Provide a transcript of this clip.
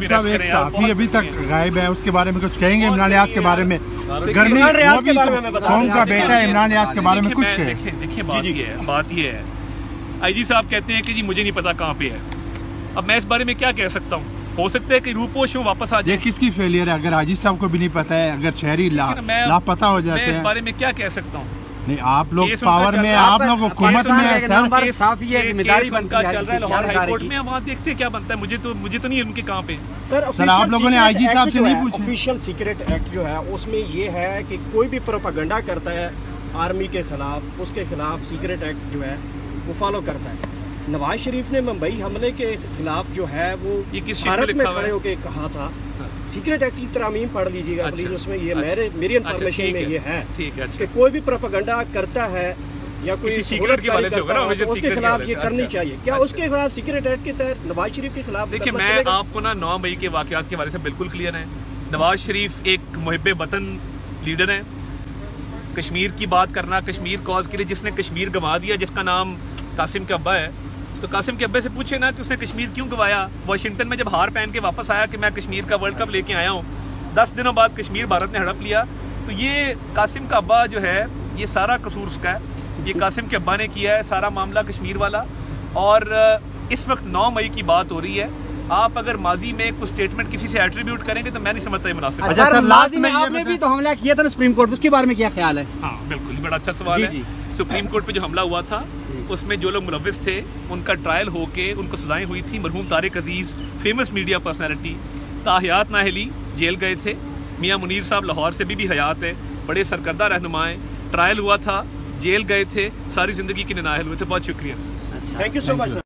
साहब एक साफी अभी तक गायब है, उसके बारे में कुछ कहेंगे? इमरान रियाज के बारे में, गर्मी वो भी कौन सा बेटा है इमरान रियाज के बारे में कुछ कहे? देखिए बात ये है, आईजी साहब कहते हैं कि जी मुझे नहीं पता कहाँ पे है। अब मैं इस बारे में क्या कह सकता हूँ? हो सकता है कि रूपोश वापस आ जाए। ये किसकी फेलियर है? अगर आईजी साहब को भी नहीं पता है, अगर शहरी लापता हो जाते हैं, मैं इस बारे में क्या कह सकता हूँ? नहीं, आप लोग पावर में, आप लोग हुकूमत में है सर। केस उनका चल रहा है लाहौर हाई कोर्ट में, वहाँ देखते हैं क्या बनता है। मुझे तो नहीं उनके कहाँ पे। सर आप लोगों ने आईजी साहब से नहीं पूछा? ऑफिशियल सीक्रेट एक्ट जो है उसमें ये है कि कोई भी प्रोपेगेंडा करता है आर्मी के खिलाफ, उसके खिलाफ सीक्रेट एक्ट जो है वो फॉलो करता है। नवाज शरीफ ने मुंबई हमले के खिलाफ जो है वो भारत में खड़े होकर कहा था। सीक्रेट एक्ट की तरामीम पढ़ लीजिएगा प्लीज, उसमें ये मेरी इन्फॉर्मेशन में ये है कि कोई भी प्रोपेगेंडा करता है या कोई सीक्रेट की वाले से होगा ना, उसके खिलाफ ये करनी चाहिए। क्या उसके खिलाफ सीक्रेट एक्ट के तहत नवाज शरीफ के खिलाफ? देखिए, मैं आपको ना 9 मई के वाकयात के बारे से बिल्कुल क्लियर है। नवाज शरीफ एक मुहिब्बे वतन लीडर है। कश्मीर की बात करना, कश्मीर कॉज के लिए जिसने कश्मीर गंवा दिया, जिसका नाम कासिम के अब्बा है, तो कासिम के अब्बे से पूछे ना कि उसने कश्मीर क्यों गंवाया। वाशिंगटन में जब हार पहन के वापस आया कि मैं कश्मीर का वर्ल्ड कप लेके आया हूँ, 10 दिनों बाद कश्मीर भारत ने हड़प लिया। तो ये कासिम का अब्बा जो है, ये सारा कसूर उसका है। ये कासिम के अब्बा ने किया है सारा मामला कश्मीर वाला। और इस वक्त 9 मई की बात हो रही है। आप अगर माजी में कुछ स्टेटमेंट किसी से एट्रीब्यूट करेंगे तो मैं नहीं समझता ये मुनासिब। अच्छा सर, माजी में आपने भी तो हमला किया था ना सुप्रीम कोर्ट, उसके बारे में क्या ख्याल है? हाँ बिल्कुल, बड़ा अच्छा सवाल है। सुप्रीम कोर्ट पे जो हमला हुआ था उसमें जो लोग मुलव्विस थे उनका ट्रायल होके उनको सजाएं हुई थी। मरहूम तारिक अजीज, फेमस मीडिया पर्सनैलिटी, ताहयात नाहली जेल गए थे। मियां मुनीर साहब लाहौर से भी हयात है, बड़े सरकर्दा रहनुमाएं। ट्रायल हुआ था, जेल गए थे, सारी जिंदगी के नाअहल हुए थे। बहुत शुक्रिया, थैंक यू सो मच।